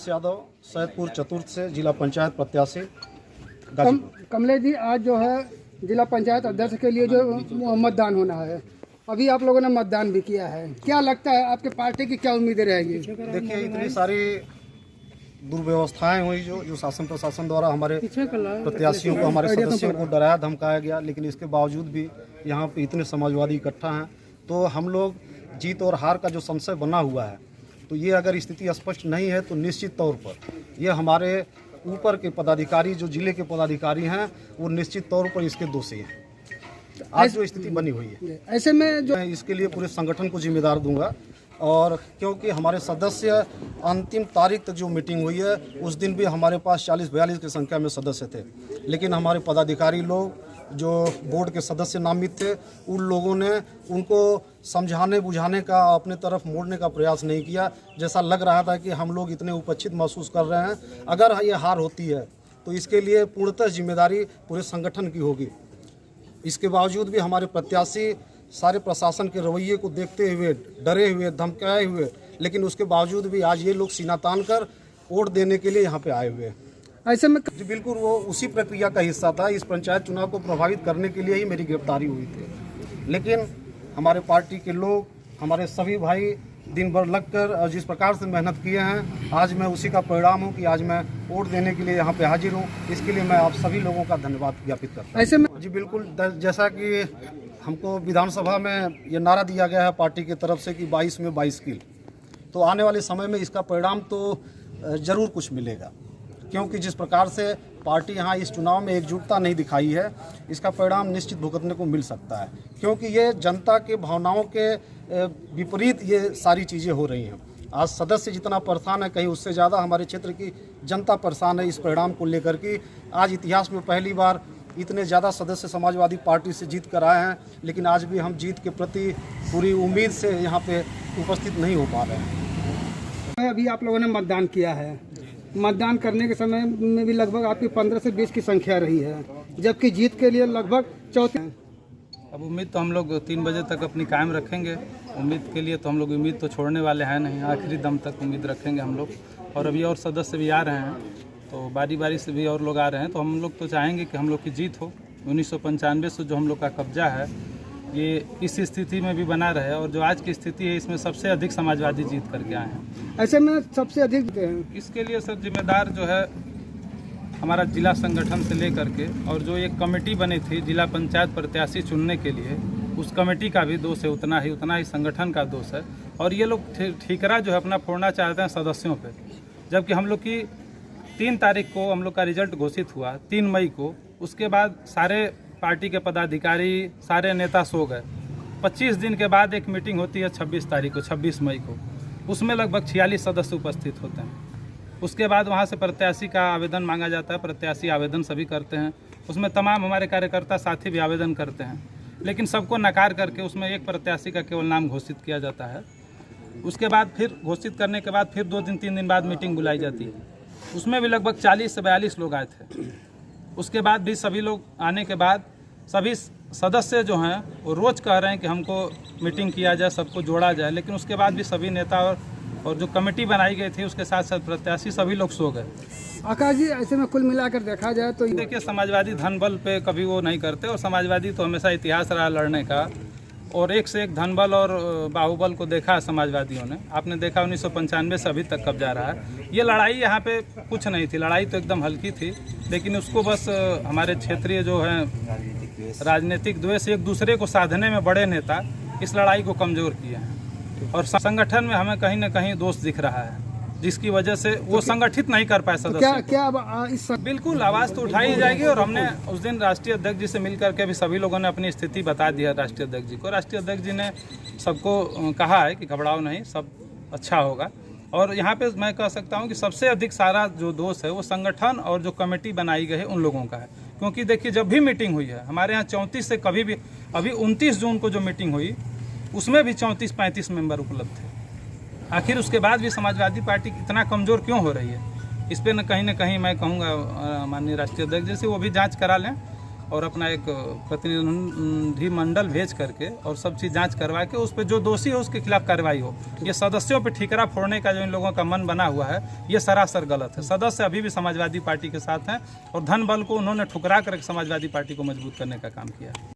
यादव सैदपुर चतुर्थ से जिला पंचायत प्रत्याशी गाजीपुर। कमलेश जी, आज जो है जिला पंचायत अध्यक्ष के लिए जो मतदान होना है, अभी आप लोगों ने मतदान भी किया है, क्या लगता है आपके पार्टी की क्या उम्मीदें रहेगी? देखिए, इतनी सारी दुर्व्यवस्थाएं हुई जो शासन प्रशासन द्वारा हमारे प्रत्याशियों को, हमारे सदस्यों को डराया धमकाया गया, लेकिन इसके बावजूद भी यहाँ पे इतने समाजवादी इकट्ठा हैं। तो हम लोग जीत और हार का जो संशय बना हुआ है, तो ये अगर स्थिति स्पष्ट नहीं है तो निश्चित तौर पर ये हमारे ऊपर के पदाधिकारी, जो जिले के पदाधिकारी हैं, वो निश्चित तौर पर इसके दोषी हैं। आज जो स्थिति बनी हुई है, ऐसे में जो मैं इसके लिए पूरे संगठन को जिम्मेदार दूंगा। और क्योंकि हमारे सदस्य अंतिम तारीख तक जो मीटिंग हुई है, उस दिन भी हमारे पास 40-42 की संख्या में सदस्य थे, लेकिन हमारे पदाधिकारी लोग जो बोर्ड के सदस्य नामित थे, उन लोगों ने उनको समझाने बुझाने का, अपने तरफ मोड़ने का प्रयास नहीं किया। जैसा लग रहा था कि हम लोग इतने उपेक्षित महसूस कर रहे हैं। अगर ये हार होती है तो इसके लिए पूर्णतः जिम्मेदारी पूरे संगठन की होगी। इसके बावजूद भी हमारे प्रत्याशी सारे प्रशासन के रवैये को देखते हुए, डरे हुए, धमकाए हुए, लेकिन उसके बावजूद भी आज ये लोग सीना तान कर वोट देने के लिए यहाँ पे आए हुए हैं। ऐसे में जी बिल्कुल, वो उसी प्रक्रिया का हिस्सा था। इस पंचायत चुनाव को प्रभावित करने के लिए ही मेरी गिरफ्तारी हुई थी, लेकिन हमारे पार्टी के लोग, हमारे सभी भाई दिन भर लगकर और जिस प्रकार से मेहनत किए हैं, आज मैं उसी का परिणाम हूं कि आज मैं वोट देने के लिए यहाँ पे हाजिर हूँ। इसके लिए मैं आप सभी लोगों का धन्यवाद ज्ञापित करता हूँ। ऐसे में जी बिल्कुल, जैसा कि हमको विधानसभा में ये नारा दिया गया है पार्टी की तरफ से कि 22 में 22 किल, तो आने वाले समय में इसका परिणाम तो ज़रूर कुछ मिलेगा, क्योंकि जिस प्रकार से पार्टी यहाँ इस चुनाव में एकजुटता नहीं दिखाई है, इसका परिणाम निश्चित भुगतने को मिल सकता है, क्योंकि ये जनता के भावनाओं के विपरीत ये सारी चीज़ें हो रही हैं। आज सदस्य जितना परेशान है, कहीं उससे ज़्यादा हमारे क्षेत्र की जनता परेशान है इस परिणाम को लेकर के। आज इतिहास में पहली बार इतने ज़्यादा सदस्य समाजवादी पार्टी से जीत कर आए हैं, लेकिन आज भी हम जीत के प्रति पूरी उम्मीद से यहाँ पे उपस्थित नहीं हो पा रहे हैं। अभी आप लोगों ने मतदान किया है, मतदान करने के समय में भी लगभग आपकी 15 से 20 की संख्या रही है, जबकि जीत के लिए लगभग 34। अब उम्मीद तो हम लोग 3 बजे तक अपनी कायम रखेंगे। उम्मीद के लिए तो हम लोग उम्मीद तो छोड़ने वाले हैं नहीं, आखिरी दम तक उम्मीद रखेंगे हम लोग। और अभी और सदस्य भी आ रहे हैं, तो बारी बारी से भी और लोग आ रहे हैं, तो हम लोग तो चाहेंगे कि हम लोग की जीत हो। 1995 से जो हम लोग का कब्जा है, ये इस स्थिति में भी बना रहे, और जो आज की स्थिति है, इसमें सबसे अधिक समाजवादी जीत करके आए हैं। ऐसे में सबसे अधिक इसके लिए सर जिम्मेदार जो है हमारा जिला संगठन से लेकर के, और जो एक कमेटी बनी थी जिला पंचायत प्रत्याशी चुनने के लिए, उस कमेटी का भी दोष है, उतना ही संगठन का दोष है। और ये लोग ठीकरा जो है अपना फोड़ना चाहते हैं सदस्यों पे, जबकि हम लोग की 3 तारीख को हम लोग का रिजल्ट घोषित हुआ, 3 मई को। उसके बाद सारे पार्टी के पदाधिकारी, सारे नेता सो गए। 25 दिन के बाद एक मीटिंग होती है 26 तारीख को, 26 मई को। उसमें लगभग 46 सदस्य उपस्थित होते हैं। उसके बाद वहाँ से प्रत्याशी का आवेदन मांगा जाता है, प्रत्याशी आवेदन सभी करते हैं, उसमें तमाम हमारे कार्यकर्ता साथी भी आवेदन करते हैं, लेकिन सबको नकार करके उसमें एक प्रत्याशी का केवल नाम घोषित किया जाता है। उसके बाद फिर घोषित करने के बाद फिर 2 दिन 3 दिन बाद मीटिंग बुलाई जाती है, उसमें भी लगभग 40 से 42 लोग आए थे। उसके बाद भी सभी लोग आने के बाद सभी सदस्य जो हैं वो रोज़ कह रहे हैं कि हमको मीटिंग किया जाए, सबको जोड़ा जाए, लेकिन उसके बाद भी सभी नेता और जो कमेटी बनाई गई थी उसके साथ साथ प्रत्याशी सभी लोग सो गए। आकाश जी, ऐसे में कुल मिलाकर देखा जाए तो देखिए, समाजवादी धन बल पे कभी वो नहीं करते, और समाजवादी तो हमेशा इतिहास रहा लड़ने का, और एक से एक धन बल और बाहुबल को देखा है समाजवादियों ने। आपने देखा 1995 से अभी तक कब्जा रहा है। ये लड़ाई यहाँ पे कुछ नहीं थी, लड़ाई तो एकदम हल्की थी, लेकिन उसको बस हमारे क्षेत्रीय जो हैं राजनीतिक द्वेष, एक दूसरे को साधने में बड़े नेता इस लड़ाई को कमज़ोर किए हैं, और संगठन में हमें कहीं ना कहीं दोष दिख रहा है, जिसकी वजह से वो संगठित नहीं कर पाए सदस्य। क्या बिल्कुल आवाज़ तो उठाई जाएगी, और हमने उस दिन राष्ट्रीय अध्यक्ष जी से मिलकर के भी सभी लोगों ने अपनी स्थिति बता दी है राष्ट्रीय अध्यक्ष जी को। राष्ट्रीय अध्यक्ष जी ने सबको कहा है कि घबराओ नहीं, सब अच्छा होगा। और यहाँ पे मैं कह सकता हूँ कि सबसे अधिक सारा जो दोष है वो संगठन और जो कमेटी बनाई गई है उन लोगों का है, क्योंकि देखिए, जब भी मीटिंग हुई है हमारे यहाँ 34 से कभी भी, अभी 29 जून को जो मीटिंग हुई उसमें भी 34-35 मेंबर उपलब्ध थे। आखिर उसके बाद भी समाजवादी पार्टी इतना कमज़ोर क्यों हो रही है? इस पर न कहीं मैं कहूँगा माननीय राष्ट्रीय अध्यक्ष जी से वो भी जांच करा लें, और अपना एक प्रतिनिधि मंडल भेज करके और सब चीज़ जांच करवा के उस पर जो दोषी है उसके खिलाफ कार्रवाई हो। ये सदस्यों पर ठीकरा फोड़ने का जो इन लोगों का मन बना हुआ है ये सरासर गलत है। सदस्य अभी भी समाजवादी पार्टी के साथ हैं और धन बल को उन्होंने ठुकरा कर समाजवादी पार्टी को मजबूत करने का काम किया है।